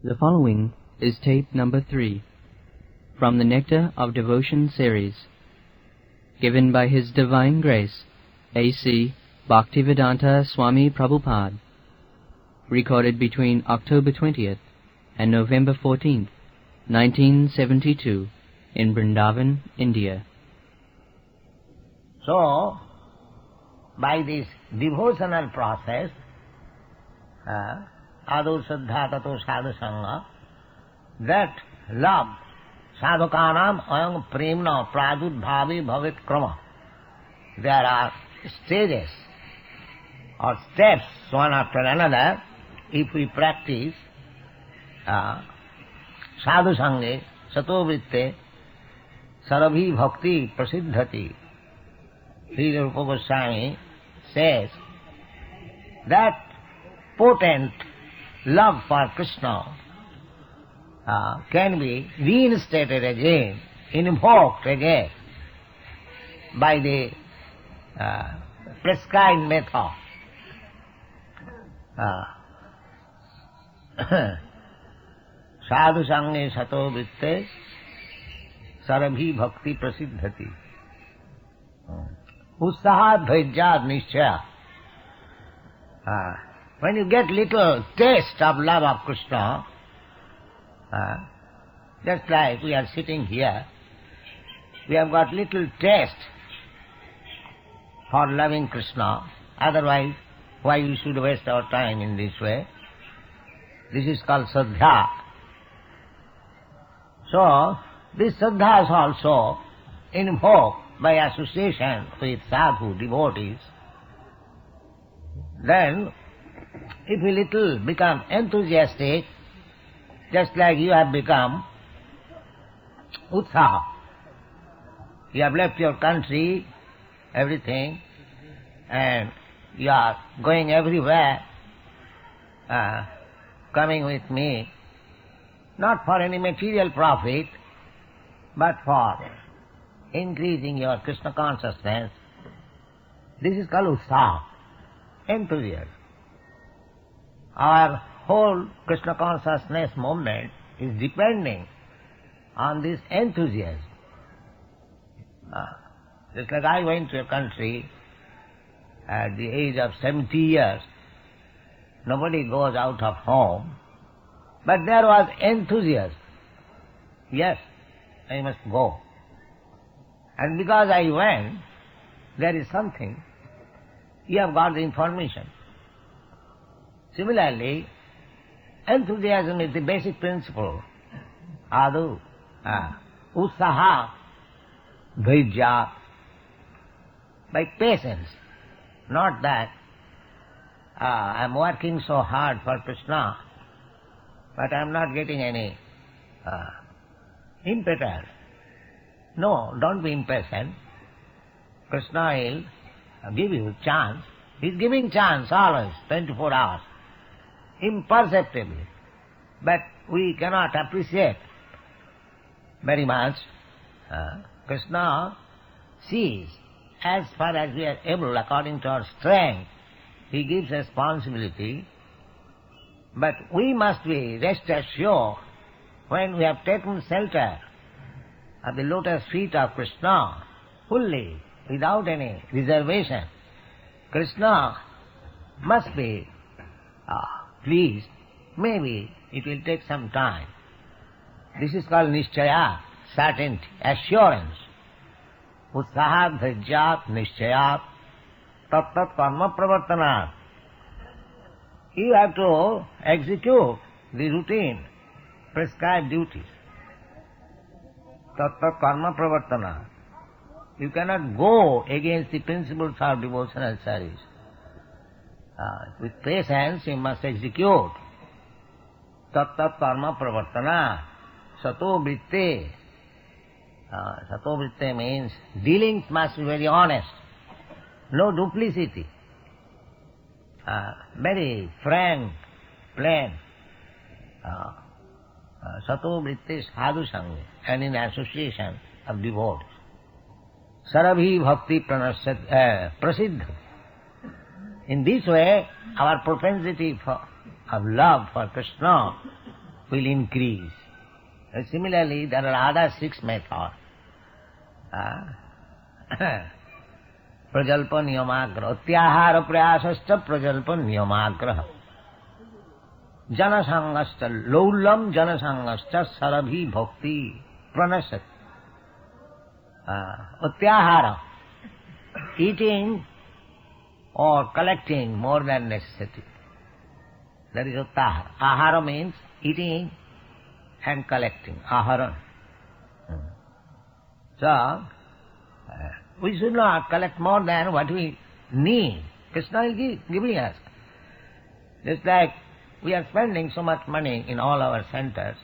The following is tape number 3 from the Nectar of Devotion series, given by His Divine Grace, A.C. Bhaktivedanta Swami Prabhupada, recorded between October 20th and November 14th, 1972, in Vrindavan, India. So, by this devotional process, Adu Saddha Tato Sadhu Sangha, that love, sadhukanam ayam premna pradudbhavi bhavet krama. There are stages or steps one after another if we practice sadhu sange sato vritte sarabhi bhakti prasiddhati. Srila Rupa Goswami says that potent love for Krishna can be reinstated again, invoked again by the prescribed method. Sadhu sange sato vritte sarabhi bhakti prasiddhati. Utsaha dhajya nishchaya. When you get little taste of love of Krishna, just like we are sitting here, we have got little taste for loving Krishna. Otherwise, why we should waste our time in this way? This is called Saddha. So, this Saddha is also invoked by association with sadhu, devotees. Then, if we little become enthusiastic, just like you have become utsaha, you have left your country, everything, and you are going everywhere, coming with me, not for any material profit, but for increasing your Krishna consciousness. This is called utsaha, enthusiasm. Our whole Krishna consciousness movement is depending on this enthusiasm. Just like I went to a country at the age of 70 years, nobody goes out of home, but there was enthusiasm. Yes, I must go. And because I went, there is something, you have got the information. Similarly, enthusiasm is the basic principle. Adu, utsaha, dhajya, by patience. Not that I am working so hard for Krishna, but I am not getting any impetus. No, don't be impatient. Krishna will give you chance. He is giving chance always, 24 hours, imperceptibly. But we cannot appreciate very much. Krishna sees as far as we are able, according to our strength. He gives responsibility. But we must be rest assured, when we have taken shelter at the lotus feet of Krishna, fully, without any reservation, Krishna must be pleased. Maybe it will take some time. This is called nishchaya, certainty, assurance. Utsaha dhajyat nishchayat tat karma pravartanat. You have to execute the routine, prescribed duties. Tat karma pravartanat. You cannot go against the principles of devotional service. With patience you must execute. Tat karma pravartana. Sato vritte. Sato vritte means dealings must be very honest. No duplicity. Very frank, plain. Sato vritte sadhu sangha, and in association of devotees. Sarabhi bhakti prasiddha. In this way, our propensity of love for Krishna will increase. And similarly, there are other 6 methods. Prajalpa niyamagraha, tyahara prayasascha prajalpa niyamagraha, janasangascha, laulam janasangascha sarabhi bhakti pranasat. Tyahara, eating or collecting more than necessity. That is uttahara. Ahara means eating and collecting. Ahara. So, we should not collect more than what we need. Krishna is giving us. Just like we are spending so much money in all our centers,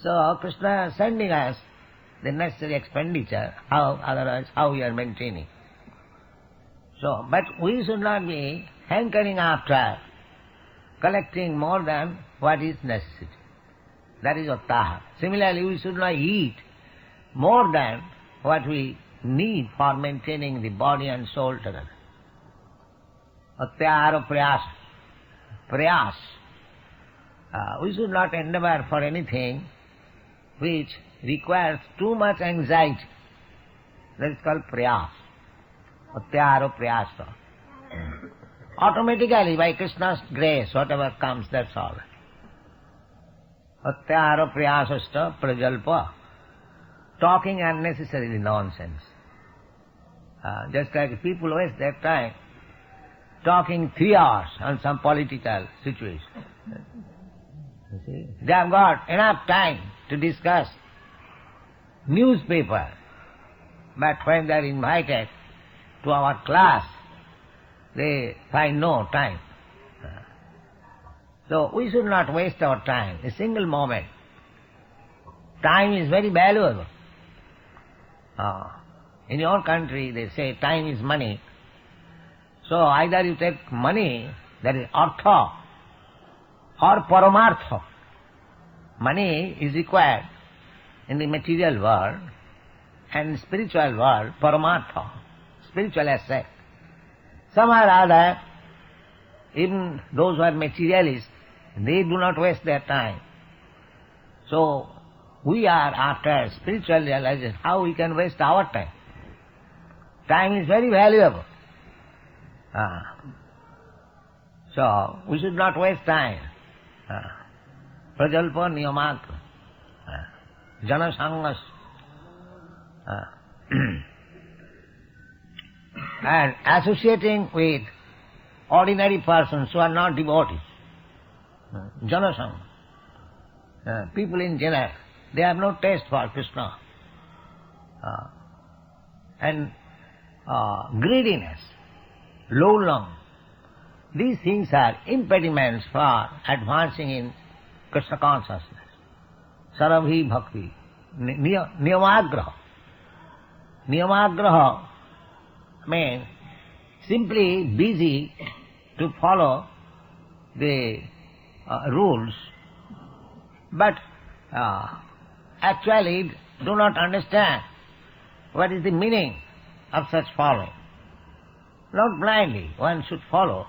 so Krishna is sending us the necessary expenditure. Otherwise, how we are maintaining? So, but we should not be hankering after collecting more than what is necessary. That is uttahara. Similarly, we should not eat more than what we need for maintaining the body and soul together. Atyahara prayas. Prayas. We should not endeavor for anything which requires too much anxiety. That is called prayas. Atyahara prayasa. Automatically, by Krishna's grace, whatever comes, that's all. Atyahara prayasasta prajalpa. Talking unnecessarily nonsense. Just like people waste their time talking 3 hours on some political situation. You see? They have got enough time to discuss newspaper, but when they are invited to our class, they find no time. So we should not waste our time, a single moment. Time is very valuable. In your country they say time is money. So either you take money, that is artha, or paramartha. Money is required in the material world, and spiritual world, paramartha, spiritual asset. Somehow or other, even those who are materialists, they do not waste their time. So we are after spiritual realization, how we can waste our time. Time is very valuable. So we should not waste time. Prajalpa niyamakra. Janasangas. And associating with ordinary persons who are not devotees. Janasanga. People in general, they have no taste for Krishna. And greediness, low-lung, these things are impediments for advancing in Krishna consciousness. Sarabhi bhakti, niyamagraha. Niyamagraha means simply busy to follow the rules, but actually do not understand what is the meaning of such following. Not blindly, one should follow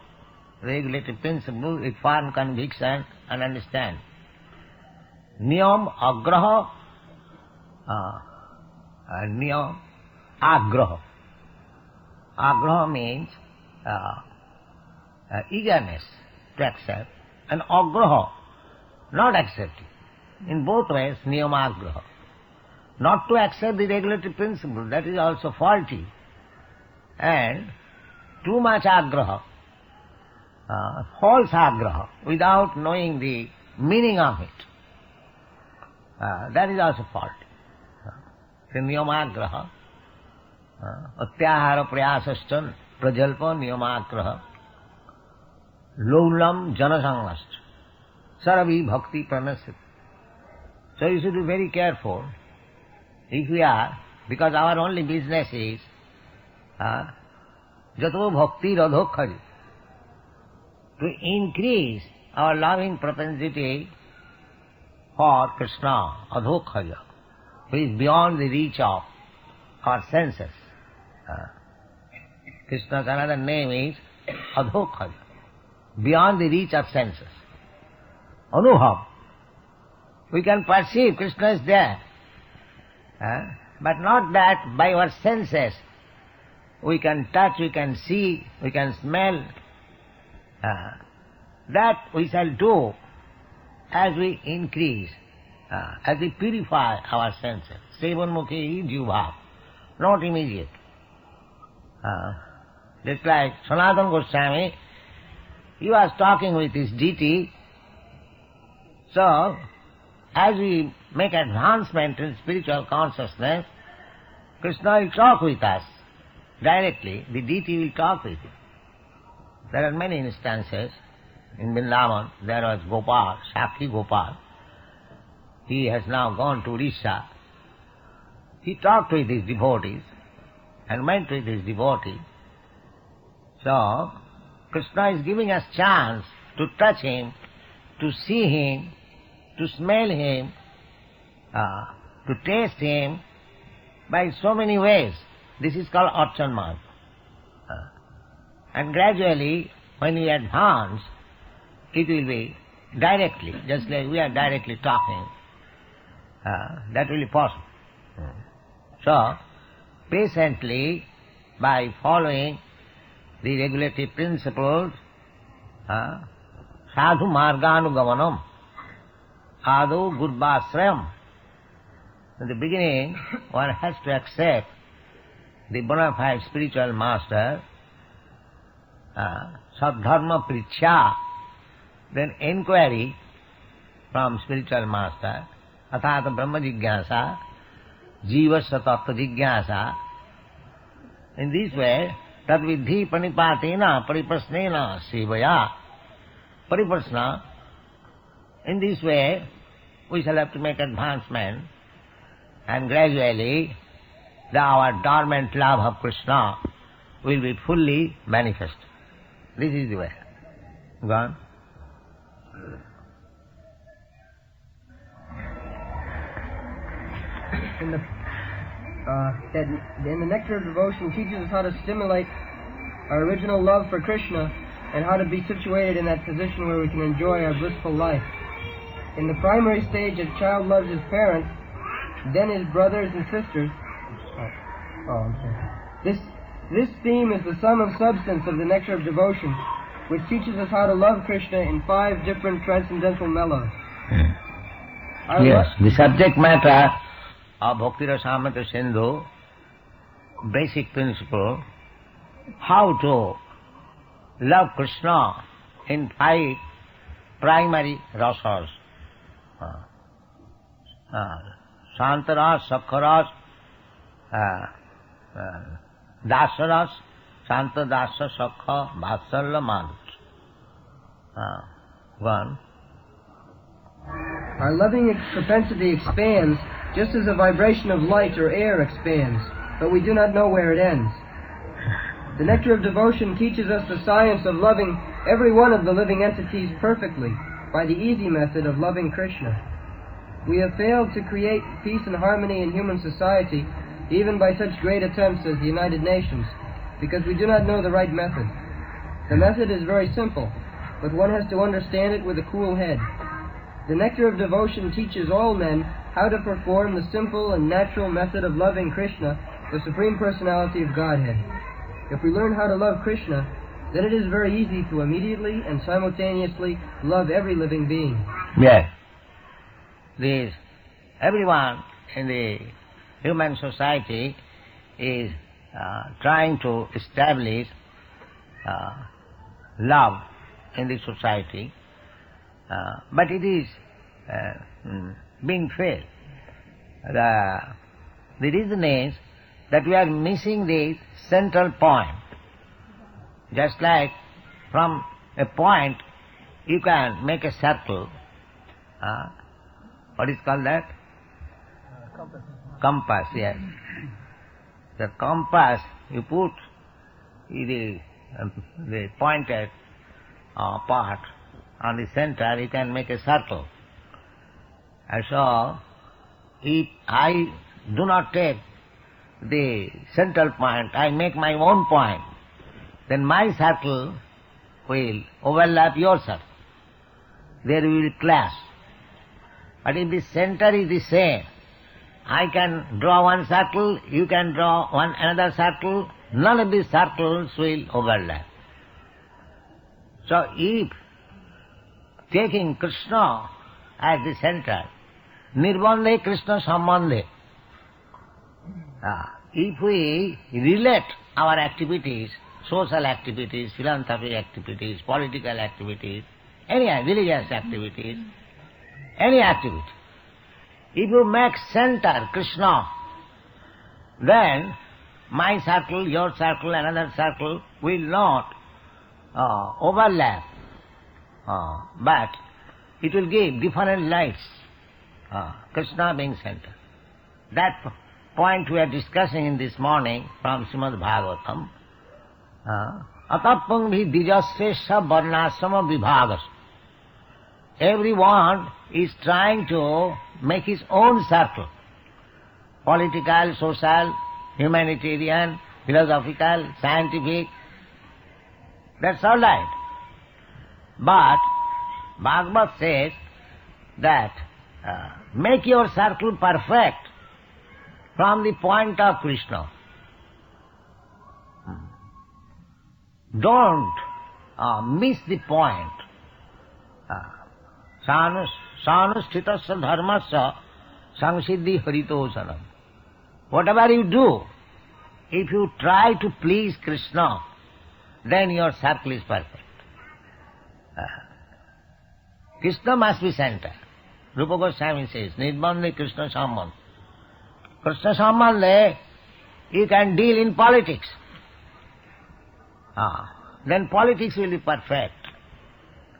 regulative principles with firm conviction and understand. Niyam agraha, niyam agraha. Agraha means eagerness to accept, and agraha, not accepting. In both ways, niyam agraha. Not to accept the regulative principle, that is also faulty. And too much agraha, false agraha, without knowing the meaning of it, that is also faulty. Niyamagraha, atyahara prayasascha prajalpa niyamagraha, laulam janasangascha, sarabhi bhakti pranasya. So you should be very careful. If we are, because our only business is jato bhakti radhokhaja, to increase our loving propensity for Krishna, adhokhaja, who is beyond the reach of our senses. Krishna's another name is adhokhaja, beyond the reach of senses. Anubhav, We can perceive Krishna is there. But not that by our senses. We can touch, we can see, we can smell. That we shall do as we increase, as we purify our senses. Sevanmukhi jivbhav, not immediate. Just like Sanatana Goswami, he was talking with his deity. So, as we make advancement in spiritual consciousness, Krishna will talk with us directly. The deity will talk with you. There are many instances. In Vrindavan, there was Gopal, Sakhi Gopal. He has now gone to Orissa. He talked with his devotees and went with his devotees. So, Krishna is giving us chance to touch him, to see him, to smell him, to taste him by so many ways. This is called Archanman. And gradually, when we advance, it will be directly, just like we are directly talking. That will be possible. So, patiently, by following the regulative principles, sadhu marganugamanam, adu gurvasrayam. In the beginning, one has to accept the bona fide spiritual master, sadharma prichya, then inquiry from spiritual master, athata brahma jigyasa, jivasya tattva jigyasa. In this way, tad vidhi panipatena pariprasnena sevaya. Pariprasna, in this way, we shall have to make advancement, and gradually our dormant love of Krishna will be fully manifest. This is the way. Go on. In the Nectar of Devotion teaches us how to stimulate our original love for Krishna and how to be situated in that position where we can enjoy our blissful life. In the primary stage, a child loves his parents, then his brothers and sisters. This theme is the sum of substance of the Nectar of Devotion, which teaches us how to love Krishna in 5 different transcendental mellows. Yes, the subject matter of Bhakti Rasamrita Sindhu, basic principle, how to love Krishna in 5 primary rasas. Shantaras, Sakharas, Dasaras, Shanta Dasa, Sakha, Vatsalya, Madhus. One. Our loving propensity expands just as a vibration of light or air expands, but we do not know where it ends. The Nectar of Devotion teaches us the science of loving every one of the living entities perfectly by the easy method of loving Krishna. We have failed to create peace and harmony in human society, even by such great attempts as the United Nations, because we do not know the right method. The method is very simple, but one has to understand it with a cool head. The Nectar of Devotion teaches all men how to perform the simple and natural method of loving Krishna, the Supreme Personality of Godhead. If we learn how to love Krishna, then it is very easy to immediately and simultaneously love every living being. Yes. Everyone in the human society is trying to establish love in the society, but it is being failed. The reason is that we are missing the central point. Just like from a point you can make a circle. What is called that? Compass. Compass, yes. The compass, you put the pointed part on the center, you can make a circle. And so, if I do not take the central point, I make my own point, then my circle will overlap your circle. There we will clash. But if the center is the same, I can draw one circle, you can draw another circle, none of these circles will overlap. So if taking Krishna as the center, nirbandhe Krishna sambandhe, if we relate our activities, social activities, philanthropic activities, political activities, any religious activities, any activity, if you make center Krishna, then my circle, your circle, another circle will not overlap, but it will give different lights, Krishna being center. That point we are discussing in this morning from Shrimad Bhagavatam. Atapanghi dijasesha varnasama vibhagas. Everyone is trying to make his own circle. Political, social, humanitarian, philosophical, scientific. That's all right. But Bhagavad says that make your circle perfect from the point of Krishna. Don't miss the point. Sanusthhitasya dharmasya samsiddhi haritosanam. Whatever you do, if you try to please Krishna, then your circle is perfect. Krishna must be center. Rupa Goswami says, Nirbandhe Krishna sambandhe. Krishna sambandhe, you can deal in politics. Then politics will be perfect.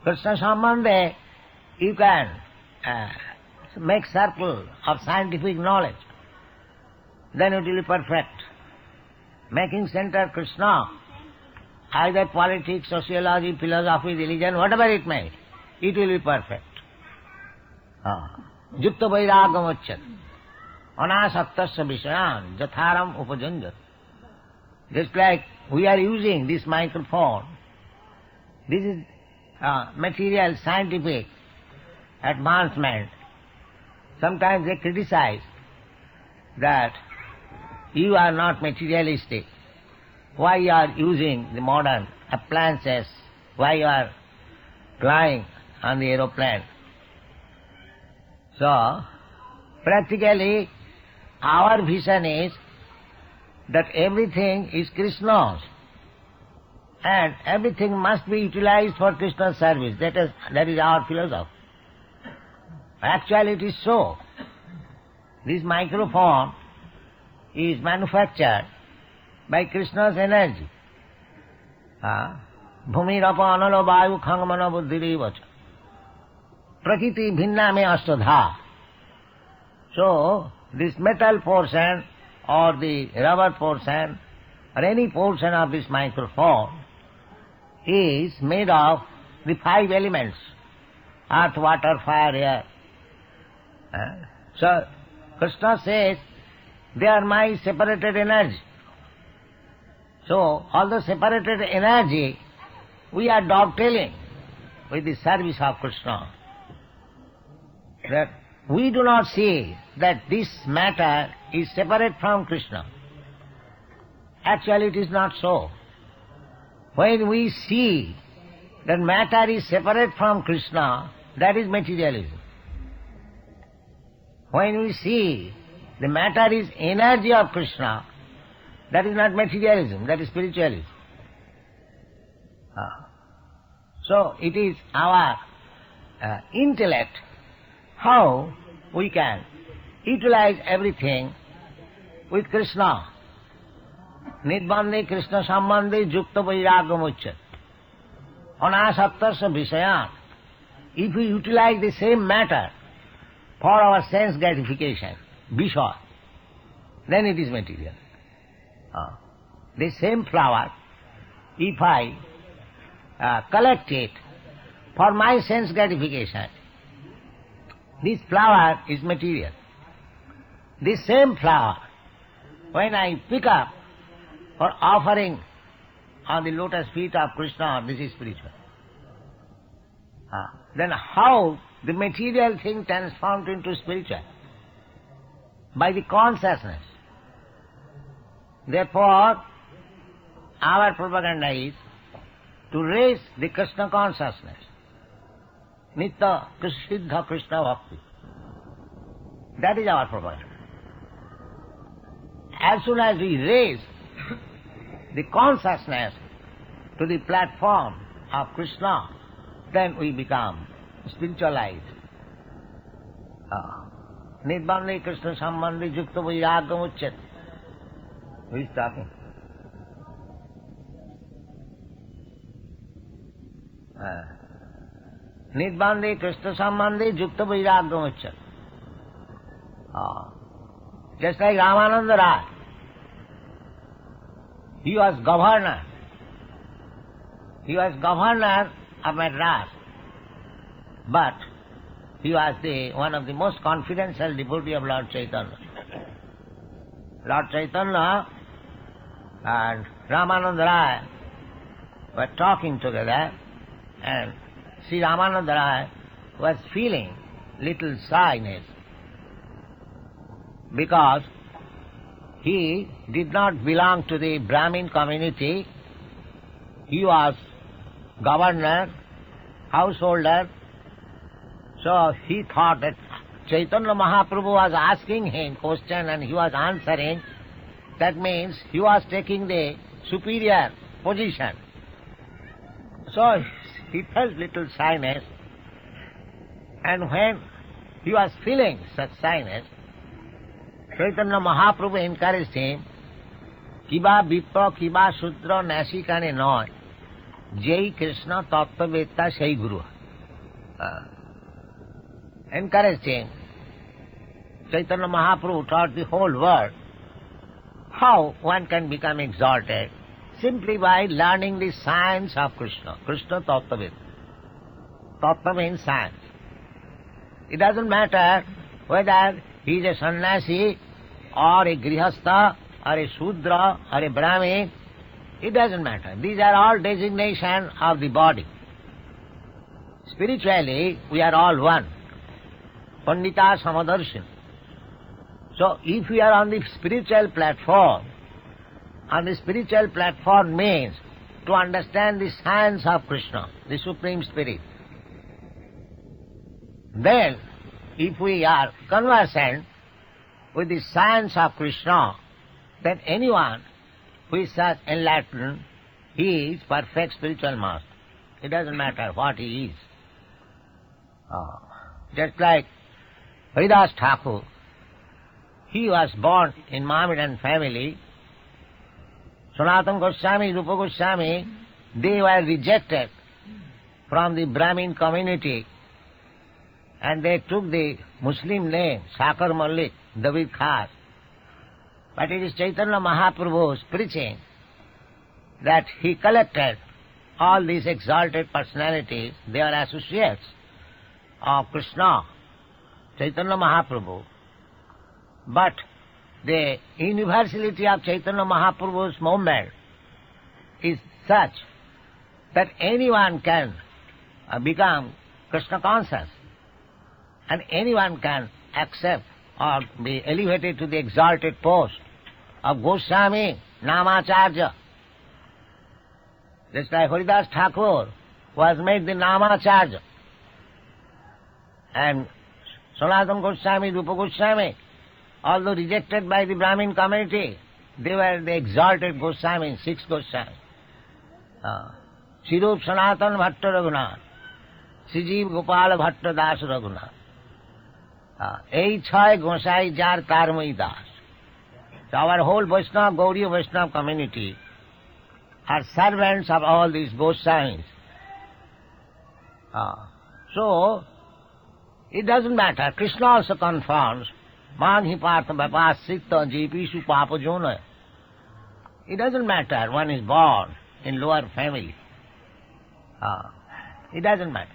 Krishna sambandhe, you can make circle of scientific knowledge. Then it will be perfect. Making center Krishna, either politics, sociology, philosophy, religion, whatever it may, it will be perfect. Jutta vairagam achyat. Anasaktasya vishayan jatharam upajanjat. Just like we are using this microphone, this is material, scientific advancement. Sometimes they criticize that you are not materialistic. Why you are using the modern appliances? Why you are flying on the aeroplane? So, practically, our vision is that everything is Krishna's and everything must be utilized for Krishna's service. That is our philosophy. Actually, it is so. This microphone is manufactured by Krishna's energy. Bhumirapa analo vayu khangamana buddhirivacha. Prakriti bhinna me ashtadha. So, this metal portion or the rubber portion or any portion of this microphone is made of the 5 elements: earth, water, fire, air. So, Krishna says, they are my separated energy. So, all the separated energy, we are dovetailing with the service of Krishna. That we do not see that this matter is separate from Krishna. Actually, it is not so. When we see that matter is separate from Krishna, that is materialism. When we see the matter is energy of Krishna, that is not materialism, that is spiritualism. So it is our intellect, how we can utilize everything with Krishna. Nirbandhe Krishna sambandhe yukta vairagam uchyat. Anasaktasya vishayan. If we utilize the same matter for our sense gratification, visha, then it is material. The same flower, if I collect it for my sense gratification, this flower is material. This same flower, when I pick up for offering on the lotus feet of Krishna, this is spiritual. Then how the material thing transformed into spiritual by the consciousness. Therefore, our propaganda is to raise the Krishna consciousness. Nitya Siddha Krishna Bhakti. That is our propaganda. As soon as we raise the consciousness to the platform of Krishna, then we become spiritualized. Nidbandhi Krishna Sambandhi Yukta Vairagam Uchyat. Who is talking? Nidbandhi Krishna Sambandhi Yukta Vairagam Uchyat. Just like Ramananda Raj, he was governor. He was governor of Madras, but he was one of the most confidential devotee of Lord Chaitanya. Lord Chaitanya and Ramananda Raya were talking together, and Sri Ramananda Raya was feeling little shyness because he did not belong to the Brahmin community. He was governor, householder. So he thought that Chaitanya Mahaprabhu was asking him question and he was answering. That means he was taking the superior position. So he felt little shyness. And when he was feeling such shyness, Chaitanya Mahaprabhu encouraged him, Kiba Vipra, Kiba Sudra, Nasikane Noy, Jai Krishna Tattva-vetta Sai Guru. Encouraged him. Chaitanya Mahaprabhu taught the whole world how one can become exalted simply by learning the science of Krishna. Krishna Tattva-vetta. Tattva means science. It doesn't matter whether he is a sannyasi or a grihastha or a Shudra or a Brahmin. It doesn't matter. These are all designations of the body. Spiritually, we are all one. Pandita Samadarshan. So, if we are on the spiritual platform means to understand the science of Krishna, the Supreme Spirit. Then, if we are conversant with the science of Krishna, then anyone who is such enlightened, he is perfect spiritual master. It doesn't matter what he is. Just like Haridas Thakur, he was born in Mohammedan family. Sanatana Goswami, Rupa Goswami, they were rejected from the Brahmin community and they took the Muslim name, Sakar Malik, David Khas. But it is Chaitanya Mahaprabhu's preaching that he collected all these exalted personalities, they are associates of Krishna, Chaitanya Mahaprabhu. But the universality of Chaitanya Mahaprabhu's movement is such that anyone can become Krishna conscious and anyone can accept or be elevated to the exalted post of Goswami, Namacharya. Just like Haridas Thakur was made the Namacharya. And Sanatana Goswami, Rupa Goswami, although rejected by the Brahmin community, they were the exalted Goswami, 6 Goswami. Shirup Sanatana Bhatta Raghunath, Srijiv Gopala Bhatta Das Raghunath. Ei Chai Gosai Jar Karmai Das. So our whole Vaishnava, Gauriya Vaishnava community are servants of all these Goswamis. So, it doesn't matter. Krishna also confirms, Manhi Partha Vapas Sitta Jepishu Papa Jona. It doesn't matter one is born in lower family. It doesn't matter.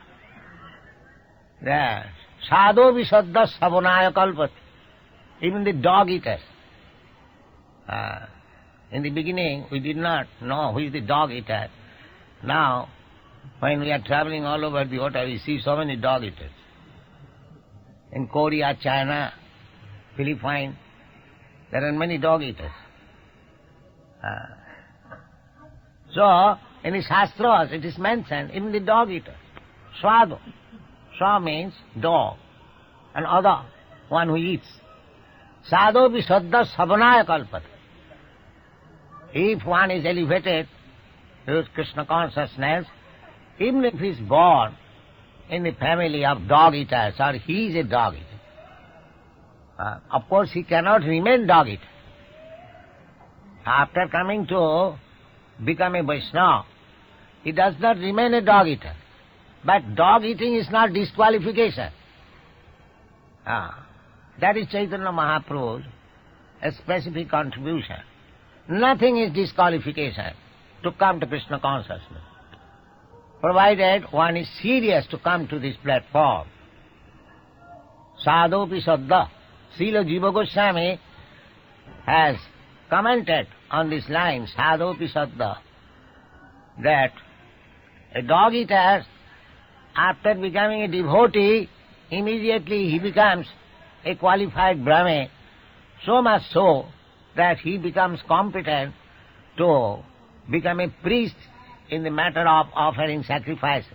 Yes. Sadho Visaddha Savonaya Kalpat. Even the dog eaters. In the beginning, we did not know who is the dog eater. Now, when we are traveling all over the water, we see so many dog eaters. In Korea, China, Philippines, there are many dog eaters. So, in the Shastras it is mentioned, even the dog eater, Swado. Swa means dog, and other, one who eats. Sadhopi saddha savanaya kalpata. If one is elevated with Krishna consciousness, even if he is born in the family of dog eaters, or he is a dog eater, of course he cannot remain dog eater. After coming to become a Vaishnava, he does not remain a dog eater. But dog eating is not disqualification. That is Chaitanya Mahaprabhu's specific contribution. Nothing is disqualification to come to Krishna consciousness, provided one is serious to come to this platform. Sadhopi saddha. Srila Jiva Goswami has commented on this line, Sadhopi saddha, that a dog eater, after becoming a devotee, immediately he becomes a qualified Brahmin, so much so that he becomes competent to become a priest in the matter of offering sacrifices.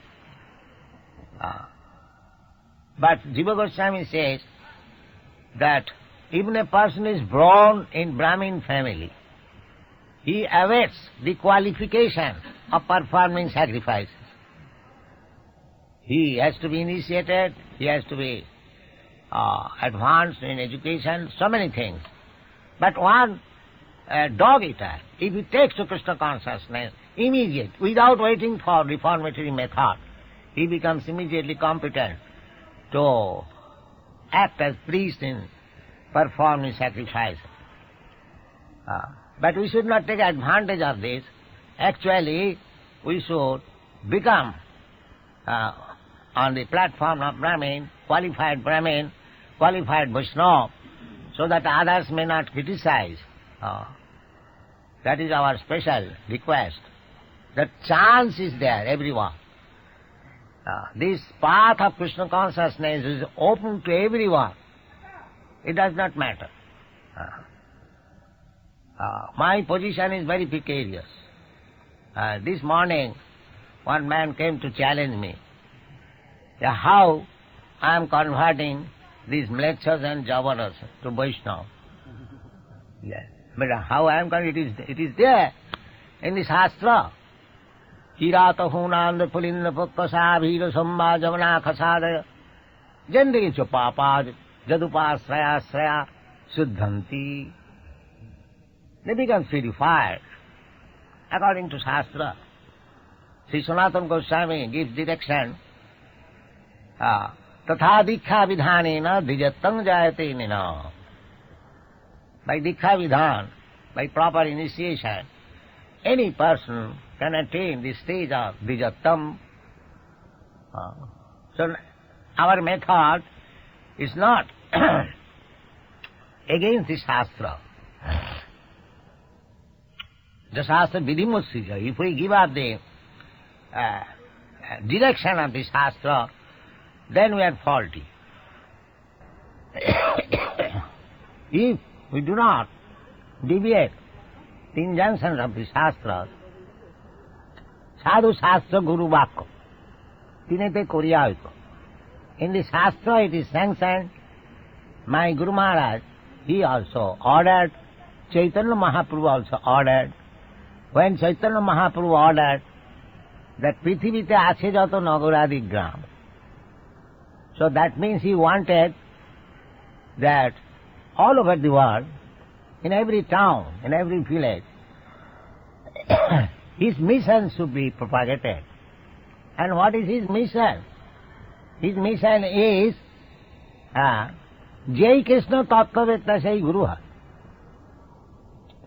But Jiva Goswami says that even a person is born in Brahmin family, he awaits the qualification of performing sacrifices. He has to be initiated, he has to be advanced in education, so many things. But one dog eater, if he takes to Krishna consciousness, immediate, without waiting for reformatory method, he becomes immediately competent to act as priest in performing sacrifice. But we should not take advantage of this. Actually, we should become on the platform of Brahmin, qualified Vaishnava, so that others may not criticize. That is our special request. The chance is there, everyone. This path of Krishna consciousness is open to everyone. It does not matter. My position is very precarious. This morning, one man came to challenge me. How I am converting these mlecchas and javanas to Vaishnava. Yes. But how I am converting, it is there in the Shastra. Kirata hunanda pulinda pukkasa bhira samba javana khasadaya jandi chupapa jadupasraya sraya suddhanti. They become purified according to Shastra. Sri Sanatana Goswami gives direction. Tatha dikha vidhanena dijattam jayate nina. By dikha vidhan, by proper initiation, any person can attain the stage of dijattam. So our method is not against the Shastra. The Shastra vidhimutsija. If we give up the direction of the Shastra, then we are faulty. If we do not deviate the injunctions of the Shastras, sadhu Shastra Guru Vakko, tinete koryaiko. In the Shastra it is sanctioned. My Guru Maharaj, he also ordered, Chaitanya Mahaprabhu also ordered. When Chaitanya Mahaprabhu ordered that Prithivite ache jato nagoradi gram, so that means he wanted that all over the world, in every town, in every village, his mission should be propagated. And what is his mission? His mission is Jai Krishna Tattvavetta Sai Guru.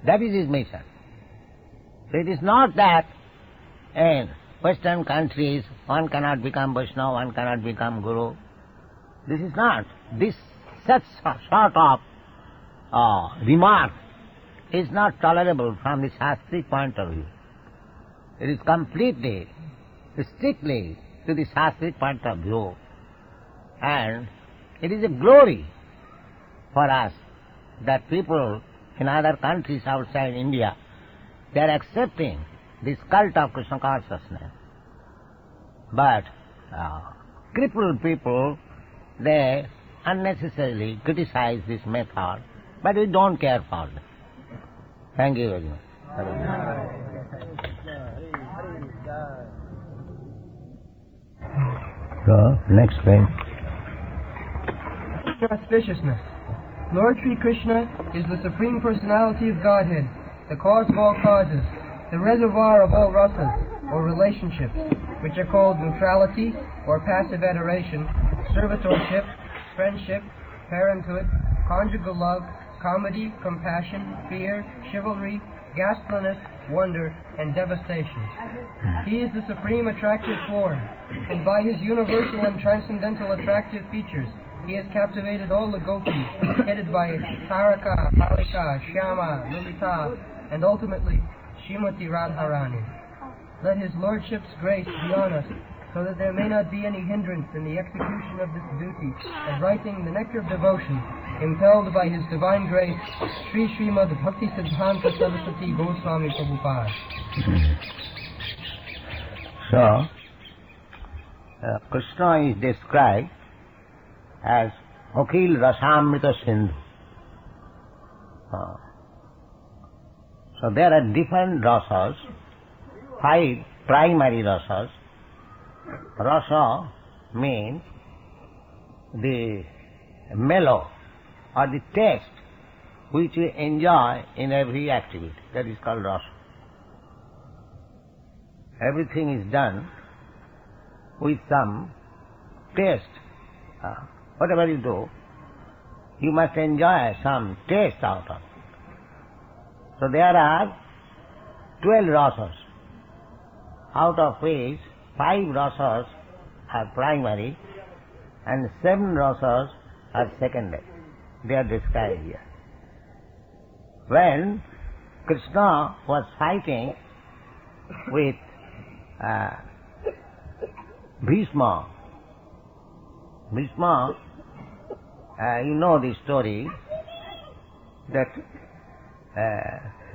That is his mission. So it is not that in Western countries one cannot become Vaishnava, one cannot become Guru. This is not. This such sort of remark is not tolerable from the Shastric point of view. It is completely, strictly to the Shastric point of view. And It is a glory for us that people in other countries outside India, they are accepting this cult of Krishna consciousness. But crippled people, they unnecessarily criticize this method, but we don't care for them. Thank you very much. So, next thing. Auspiciousness. Lord Sri Krishna is the Supreme Personality of Godhead, the cause of all causes, the reservoir of all rasas, or relationships, which are called neutrality, or passive adoration, servitorship, friendship, parenthood, conjugal love, comedy, compassion, fear, chivalry, ghastliness, wonder, and devastation. He is the supreme attractive form, and by his universal and transcendental attractive features, he has captivated all the gopis, headed by Taraka, Palika, Shyama, Lilita, and ultimately Srimati Radharani. Let his Lordship's grace be on us, so that there may not be any hindrance in the execution of this duty of writing the Nectar of Devotion, impelled by his divine grace, Sri Shrimad Bhakti Siddhanta Saraswati Goswami Prabhupada. So, Krishna is described as Akil Rasamrita Sindhu. So there are different rasas, 5 primary rasas. Rasa means the mellow or the taste which we enjoy in every activity. That is called rasa. Everything is done with some taste. Whatever you do, you must enjoy some taste out of it. So there are 12 rasas, out of which 5 rasas are primary and 7 rasas are secondary. They are described here. When Krishna was fighting with Bhishma, you know the story, that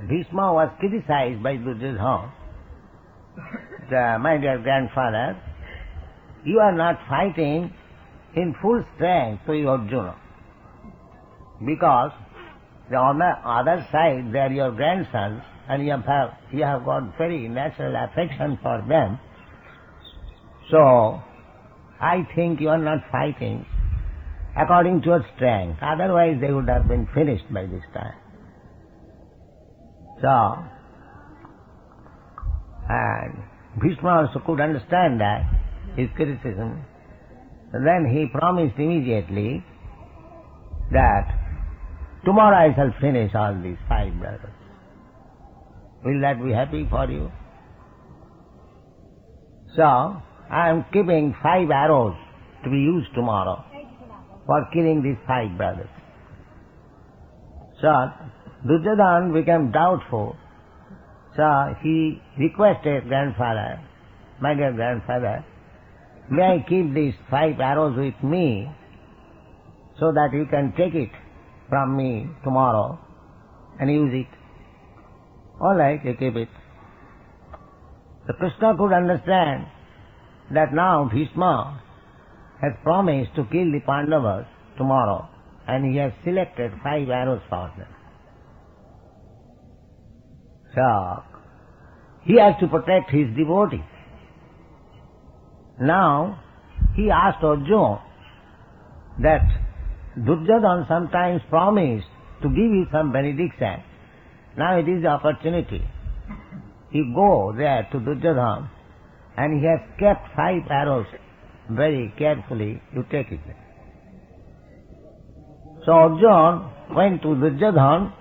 Bhishma was criticized by Duryodhana. My dear grandfather, you are not fighting in full strength with Arjuna, on the other side they are your grandsons and you have got very natural affection for them. So, I think you are not fighting according to your strength, otherwise they would have been finished by this time. So, and Bhishma also could understand that, his criticism. And then he promised immediately that tomorrow I shall finish all these 5 brothers. Will that be happy for you? So, I am keeping 5 arrows to be used tomorrow for killing these 5 brothers. So, Duryodhana became doubtful. So, he requested grandfather, my dear grandfather, may I keep these 5 arrows with me so that you can take it from me tomorrow and use it. All right, you keep it. So Krishna could understand that now Bhishma has promised to kill the Pandavas tomorrow and he has selected 5 arrows for them. So, he has to protect his devotees. Now, he asked Arjuna that Duryodhana sometimes promised to give you some benediction. Now it is the opportunity. You go there to Duryodhana and he has kept 5 arrows very carefully. You take it. So Arjuna went to Duryodhana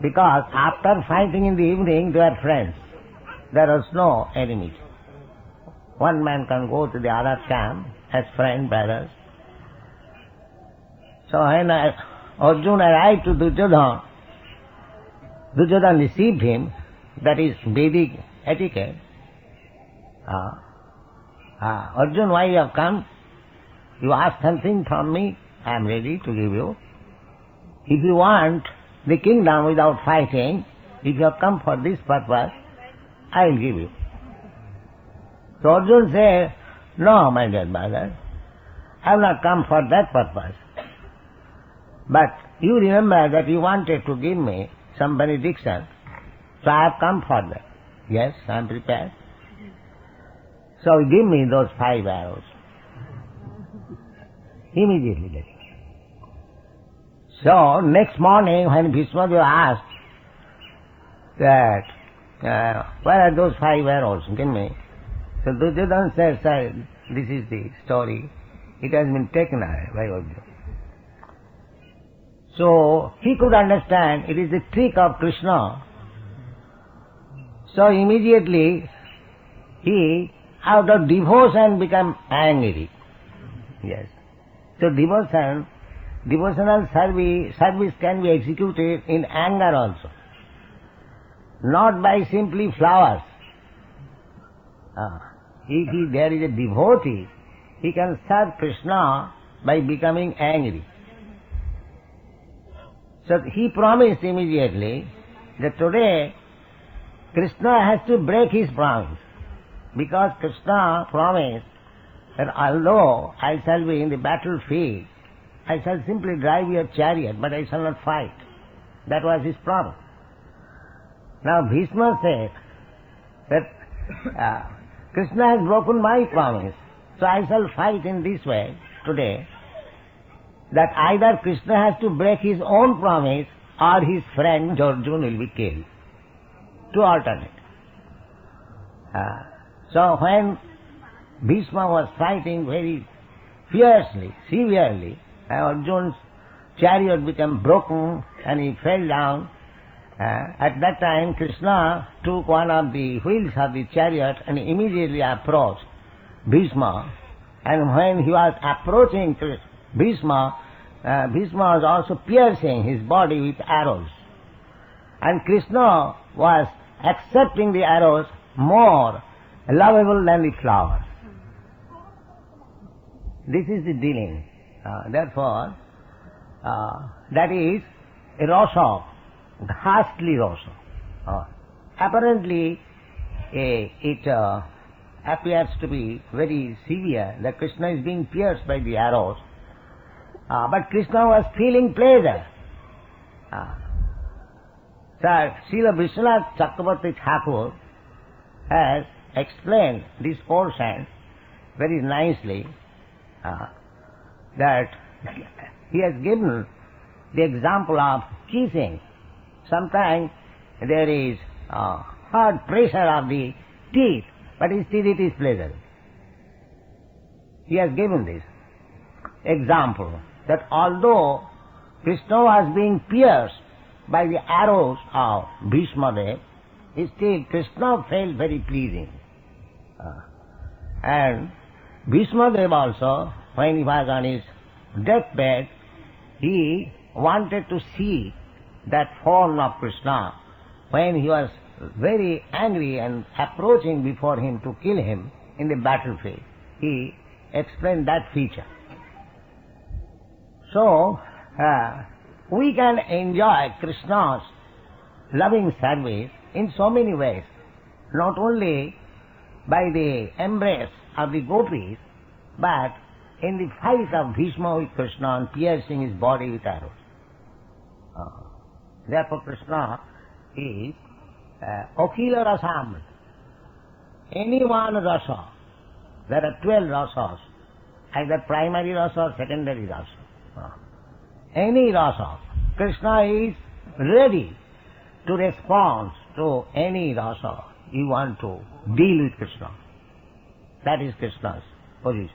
because after fighting in the evening they were friends. There was no enemy. One man can go to the other camp as friend, brothers. So when Arjuna arrived to Duryodhana, Duryodhana received him, that is Vedic etiquette. Arjuna, why you have come? You ask something from me, I am ready to give you. If you want the kingdom without fighting, if you have come for this purpose, I will give you. So Arjuna said, no, my dear brother, I have not come for that purpose. But you remember that you wanted to give me some benediction, so I have come for that. Yes, I am prepared. So give me those 5 arrows. Immediately get it. So next morning when Bhishma asked that, where are those 5 arrows? Give me. So Duryodhana said, sir, this is the story. It has been taken away by Arjuna. So he could understand it is the trick of Krishna. So immediately he, out of devotion, became angry. Yes. So devotional service can be executed in anger also, not by simply flowers. If there is a devotee, he can serve Krishna by becoming angry. So he promised immediately that today Krishna has to break his promise, because Krishna promised that although I shall be in the battlefield, I shall simply drive your chariot, but I shall not fight. That was his promise. Now Bhishma said that Krishna has broken my promise, so I shall fight in this way today, that either Krishna has to break his own promise or his friend Arjuna will be killed. Two alternate. So when Bhishma was fighting very fiercely, severely, Arjuna's chariot became broken and he fell down. At that time Krishna took one of the wheels of the chariot and immediately approached Bhishma. And when he was approaching Bhishma, Bhishma was also piercing his body with arrows. And Krishna was accepting the arrows more lovable than the flowers. This is the dealing. Therefore, that is a rasa, ghastly rasa. Apparently, it appears to be very severe that Krishna is being pierced by the arrows, but Krishna was feeling pleasure. Srila Vishwanath Chakravarti Thakur has explained this portion very nicely, that he has given the example of kissing. Sometimes there is hard pressure of the teeth, but still it is pleasant. He has given this example that although Krishna was being pierced by the arrows of Bhishma Dev, still Krishna felt very pleasing. And Bhishma Dev also, when he was on his deathbed, he wanted to see that form of Krishna when he was very angry and approaching before him to kill him in the battlefield. He explained that feature. So, we can enjoy Krishna's loving service in so many ways, not only by the embrace of the gopis, but in the fight of Bhishma with Krishna and piercing his body with arrows. Therefore Krishna is Akhila Rasam. Any one rasa, there are 12 rasas, either primary rasa or secondary rasa. Any rasa, Krishna is ready to respond to any rasa you want to deal with Krishna. That is Krishna's position.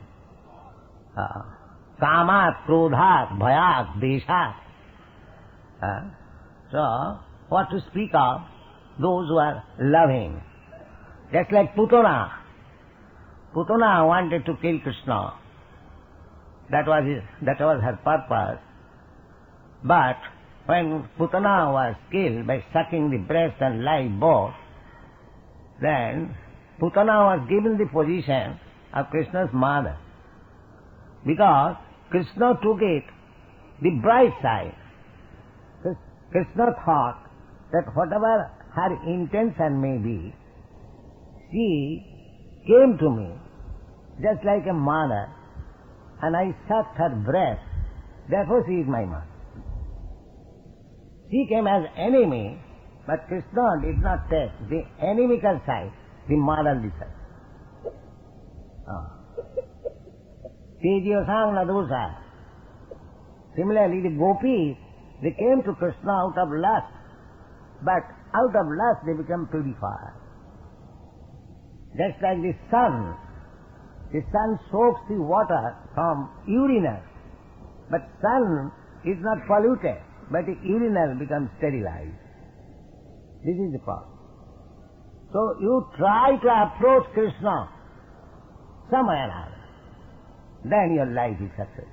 Kamat, Krodhat, Bhayat, Deshat. So, what to speak of those who are loving. Just like Putana. Putana wanted to kill Krishna. That was her purpose. But when Putana was killed by sucking the breast and live both, then Putana was given the position of Krishna's mother. because Krishna took it the bright side. Krishna thought that whatever her intention may be, she came to me just like a mother, and I sucked her breast, therefore she is my mother. She came as enemy, but Krishna did not take the inimical side, the motherly side. Tejyosang dosa. Similarly, the gopis, they came to Krishna out of lust, but out of lust they become purified. Just like the sun soaks the water from urinal, but sun is not polluted, but the urinal becomes sterilized. This is the problem. So you try to approach Krishna somewhere or other, then your life is successful.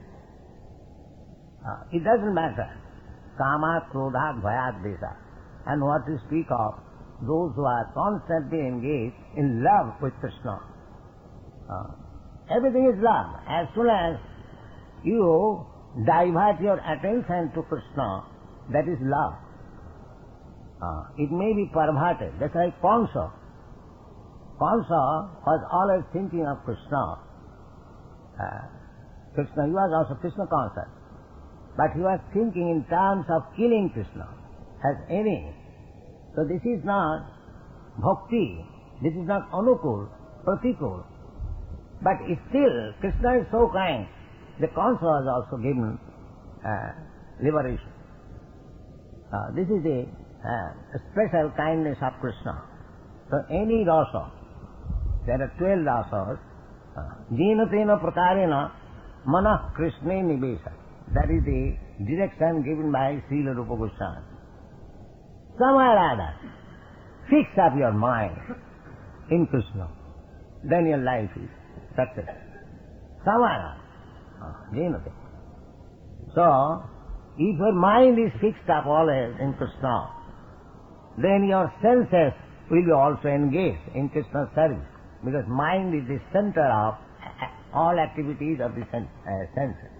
It doesn't matter. Kama, Krodha, Bhayat, Desa. And what to speak of those who are constantly engaged in love with Krishna. Everything is love. As soon as you divert your attention to Krishna, that is love. It may be perverted. That's like Kansa. Kansa was always thinking of Krishna. Krishna, he was also Krishna conscious. But he was thinking in terms of killing Krishna as enemy. So this is not bhakti, this is not anukul, pratikul. But still, Krishna is so kind, the Kansa was also given liberation. This is the special kindness of Krishna. So any rasa, there are 12 rasas, jena tena prakarena manah Krishne nivesa. That is the direction given by Srila Rupa Goswami. Somewhere or other, fix up your mind in Krishna, then your life is successful. Somewhere or other. So, if your mind is fixed up always in Krishna, then your senses will be also engaged in Krishna's service, because mind is the center of all activities of the senses.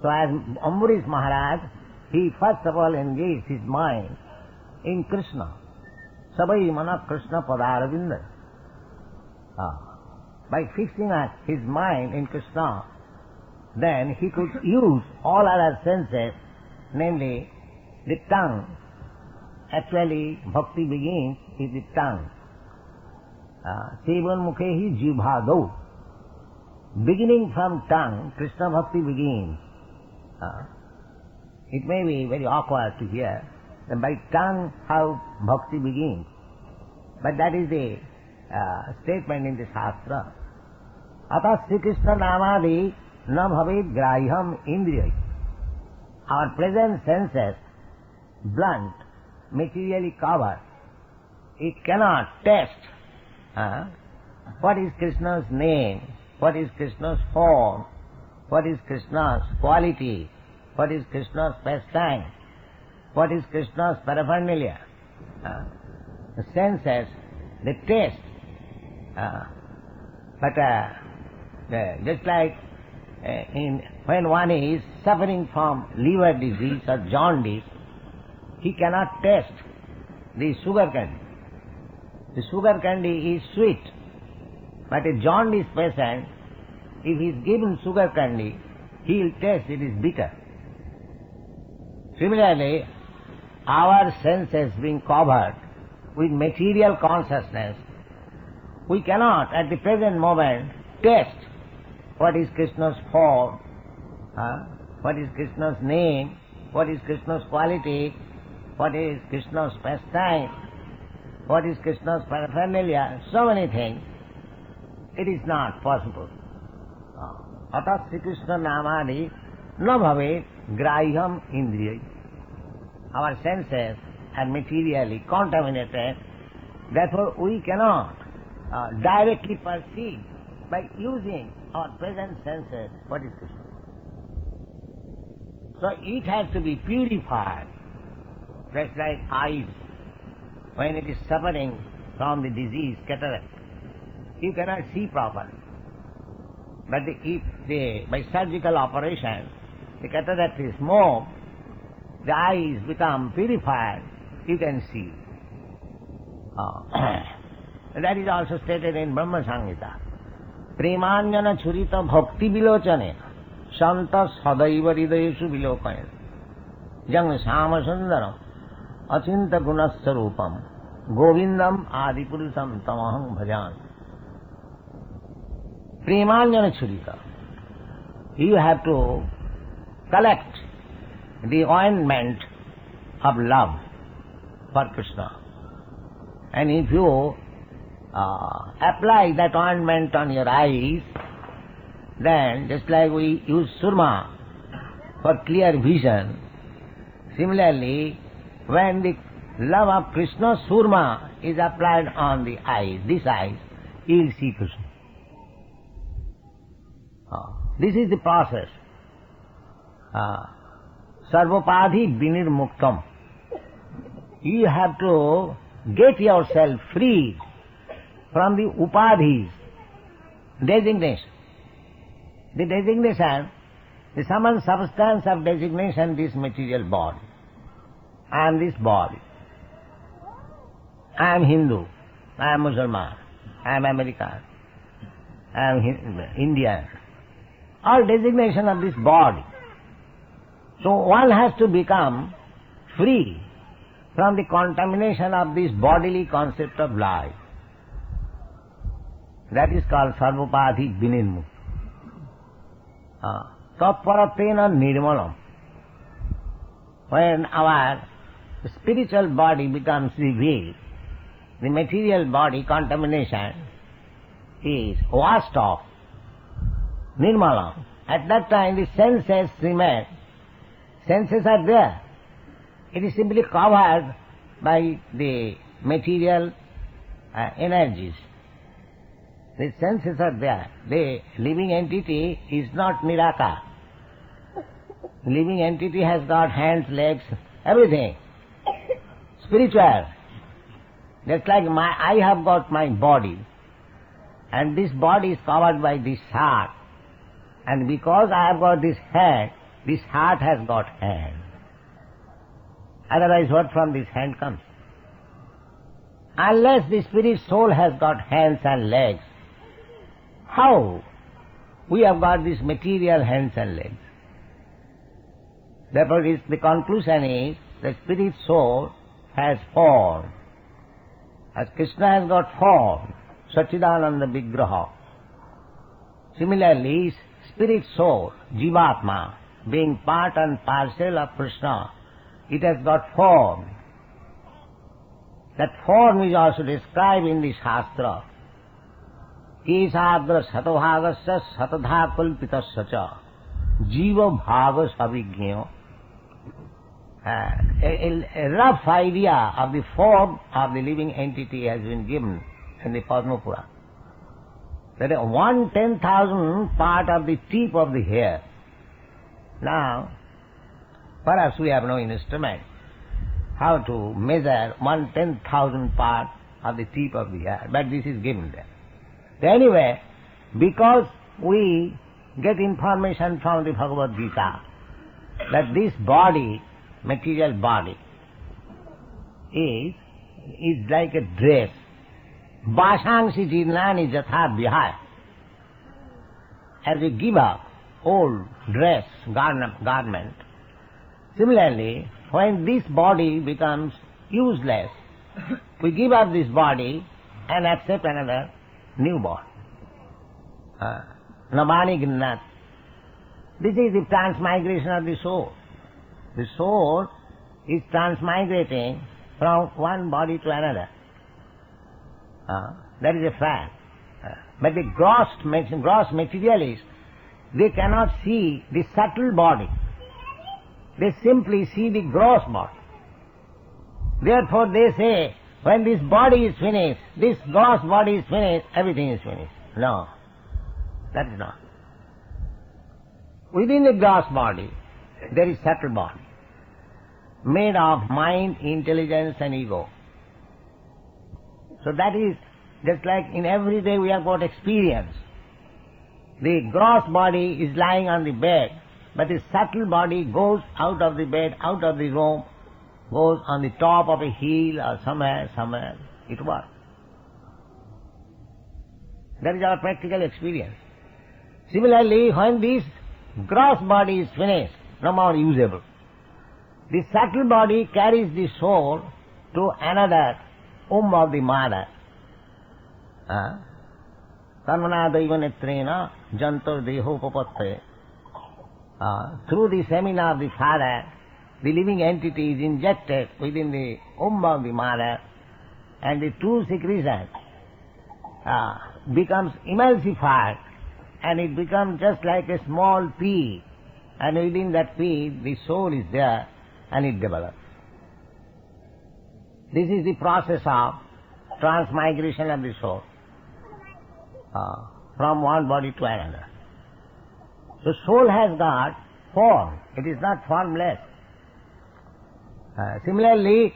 So as Ambarish Maharaj, he first of all engaged his mind in Krishna. Sabai mana Krishna padaravinda. By fixing his mind in Krishna, then he could use all other senses, namely the tongue. Actually, bhakti begins with the tongue. Sevan mukhehi jivhadau. Beginning from tongue, Krishna bhakti begins. It may be very awkward to hear that by tongue how bhakti begins. But that is the statement in the Shastra. Ata Sri Krishna namadi na bhavet graham indriyai. Our present senses, blunt, materially covered, it cannot test what is Krishna's name, what is Krishna's form, what is Krishna's quality, what is Krishna's pastime, what is Krishna's paraphernalia. The senses, they taste. But just like when one is suffering from liver disease or jaundice, he cannot taste the sugar candy. The sugar candy is sweet, but a jaundice patient, if he is given sugar candy, he will taste it is bitter. Similarly, our senses being covered with material consciousness, we cannot at the present moment taste what is Krishna's form, what is Krishna's name, what is Krishna's quality, what is Krishna's pastime, what is Krishna's paraphernalia, so many things. It is not possible. Atas Sri Krishna namadi na bhavet graham indriyai. Our senses are materially contaminated, therefore we cannot directly perceive by using our present senses what is Krishna. So it has to be purified, just like eyes when it is suffering from the disease cataract. You cannot see properly. But by surgical operation, the cataract is moved, the eyes become purified, you can see. That is also stated in Brahma Samhita. Premanjana churita bhakti vilochane santa sadaiva hridayeshu vilokane jang sama sundaram achinta gunasarupam govindam adipurusam tamaham bhajan. Premanjana churita. You have to collect the ointment of love for Krishna. And if you apply that ointment on your eyes, then just like we use surma for clear vision, similarly, when the love of Krishna surma is applied on the eyes, this eyes, you will see Krishna. This is the process. Sarvopadhi vinirmuktam. You have to get yourself free from the upadhis, designation. The designation, the sum and substance of designation, this material body. I am this body. I am Hindu. I am Muslim. I am American. I am Indian. All designation of this body. So one has to become free from the contamination of this bodily concept of life. That is called sarvopadhi vinirmukta. Tatparatena nirmalam. When our spiritual body becomes revealed, the material body contamination is washed off. Nirmalam. At that time the senses remain. Senses are there. It is simply covered by the material energies. The senses are there. The living entity is not Nirakara. The living entity has got hands, legs, everything. Spiritual. Just like I have got my body, and this body is covered by this heart. And because I have got this head, this heart has got hand. Otherwise, what from this hand comes? Unless the spirit soul has got hands and legs, how we have got this material hands and legs? Therefore, the conclusion is the spirit soul has form. As Krishna has got form, Sachidananda Vigraha. Similarly, spirit soul, Jivatma, being part and parcel of Krishna, it has got form. That form is also described in the Shastra. Kesadra satabhagasya satadha kalpitasya cha jiva bhaga savigyo. A rough idea of the form of the living entity has been given in the Padma Purana. That is 1/10,000th part of the tip of the hair. Now, perhaps we have no instrument how to measure 1/10,000th part of the tip of the hair, but this is given there. Anyway, because we get information from the Bhagavad Gita that this body, material body, is like a dress. Bashangsi jirnani jatha vihaya. As we give up old dress, garment, similarly, when this body becomes useless, we give up this body and accept another new body. Navani Gnat. This is the transmigration of the soul. The soul is transmigrating from one body to another. That is a fact. But the gross materialists, they cannot see the subtle body. They simply see the gross body. Therefore they say, when this body is finished, this gross body is finished, everything is finished. No, that is not. Within the gross body, there is subtle body, made of mind, intelligence and ego. So that is just like in every day we have got experience. the gross body is lying on the bed, but the subtle body goes out of the bed, out of the room, goes on the top of a hill or somewhere, it works. That is our practical experience. Similarly, when this gross body is finished, no more usable, the subtle body carries the soul to another womb of the mother. Karmana daivanetrena jantar dehopapatte. Through the semina of the father, the living entity is injected within the womb of the mother, and the two secretions becomes emulsified, and it becomes just like a small pea, and within that pea the soul is there, and it develops. This is the process of transmigration of the soul from one body to another. So soul has got form, it is not formless. Similarly,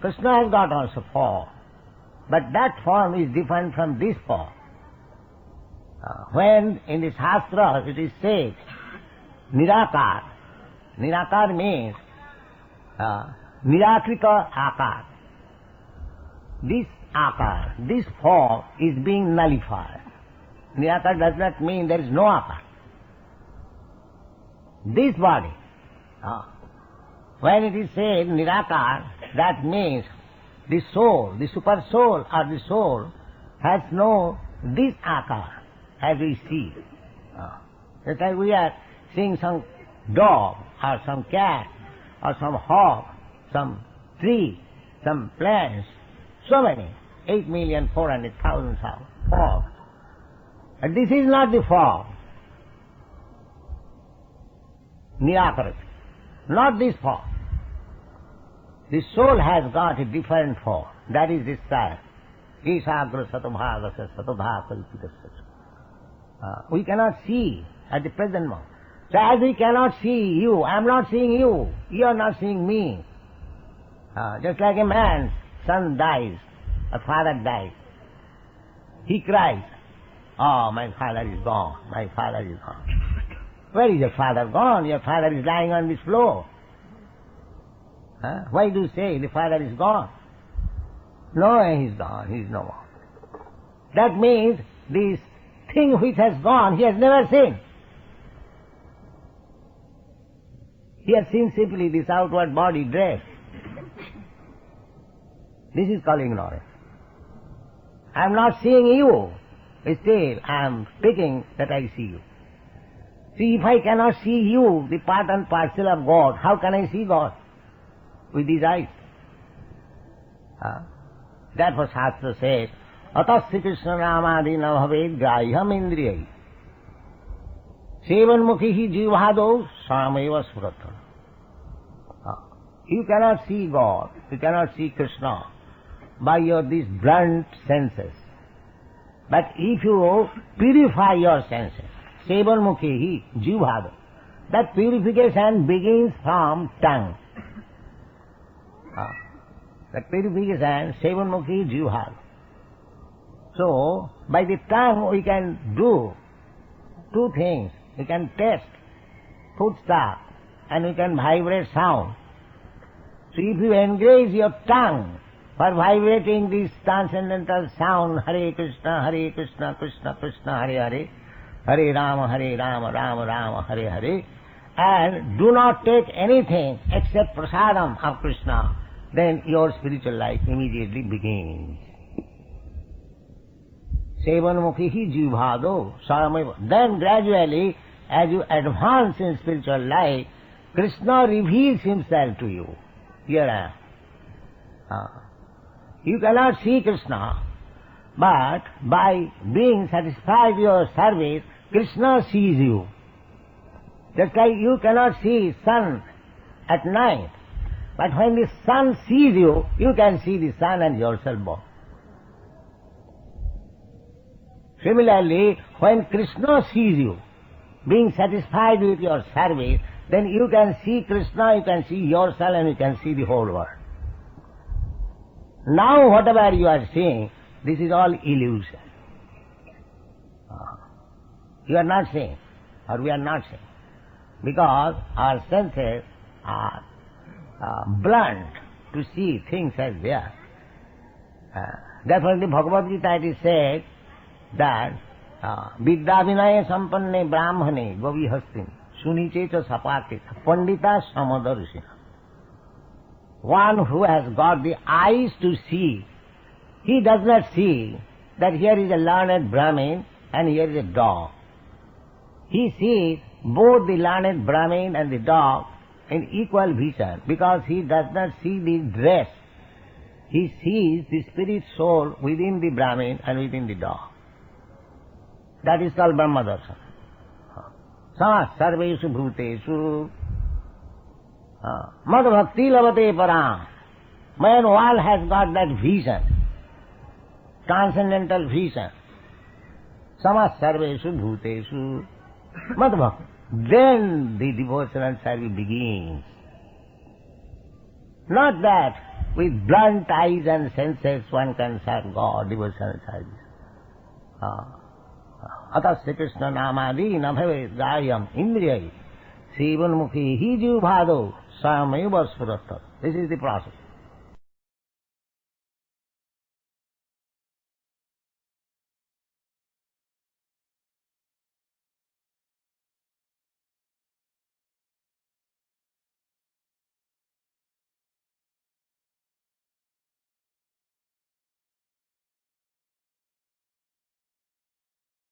Krishna has got also form, but that form is different from this form. When in the Shastras it is said, Nirakar, Nirakar means Nirakrita Akar. This Akar, this form is being nullified. Nirakar does not mean there is no Akar. This body, when it is said Nirakar, that means the soul, the super soul or the soul has no this Akar as we see. Just like we are seeing some dog or some cat or some hawk, some tree, some plants, so many, 8,400,000 forms. But this is not the form. Nirakara. Not this form. The soul has got a different form. That is this style. iandKṛṣṇa we cannot see at the present moment. So as we cannot see you, I am not seeing you, you are not seeing me. Just like a man's son dies, a father dies. He cries, oh, my father is gone, my father is gone. Where is your father gone? Your father is lying on this floor. Why do you say the father is gone? No, he is gone, he is no more. That means this thing which has gone, he has never seen. He has seen simply this outward body dress. This is called ignorance. I am not seeing you, still I am speaking that I see you. See, if I cannot see you, the part and parcel of God, how can I see God? With these eyes. Therefore Shastra says, Atasya Krishna Namadi Navhaved Graham Indriyai Sevan Mukhihi Jivhado Sameva Suratana. You cannot see God, you cannot see Krishna by your these blunt senses. But if you purify your senses, Sevan Mukhihi Jivhado, that purification begins from tongue. That purification, Sevan Mukhihi Jivhado. So, by the tongue we can do two things. We can taste foodstuff and we can vibrate sound. So if you engage your tongue for vibrating this transcendental sound, Hare Krishna, Krishna Krishna, Hare Hare, Hare Rama, Rama Rama, Hare Hare, and do not take anything except prasadam of Krishna, then your spiritual life immediately begins. Sevanmukhihi jivhado sarameva. Then gradually, as you advance in spiritual life, Krishna reveals himself to you. Here I am. You cannot see Krishna, but by being satisfied with your service, Krishna sees you. Just like you cannot see sun at night, but when the sun sees you, you can see the sun and yourself both. Similarly, when Krishna sees you, being satisfied with your service, then you can see Krishna, you can see yourself, and you can see the whole world. Now whatever you are seeing, this is all illusion. You are not seeing, or we are not seeing, because our senses are blunt to see things as they are. Therefore in the Bhagavad Gita it is said that Vidya vinaya sampanne brahmane govihastin suniche cha sapake pandita samadarshina. One who has got the eyes to see, he does not see that here is a learned Brahmin and here is a dog. He sees both the learned Brahmin and the dog in equal vision, because he does not see the dress. He sees the spirit soul within the Brahmin and within the dog. That is called Brahma Darshan. Sama sarveshu bhuteshu mad bhakti lavate param. Man, all has got that vision, transcendental vision. Sama sarveshu bhuteshu mad bhakti. Then the devotional service begins. Not that with blunt eyes and senses one can serve God, devotional service. Atasya Krishna namadi nabhave gayam indriyai sivanmukhi hiju bhado samayava suratta. This is the process.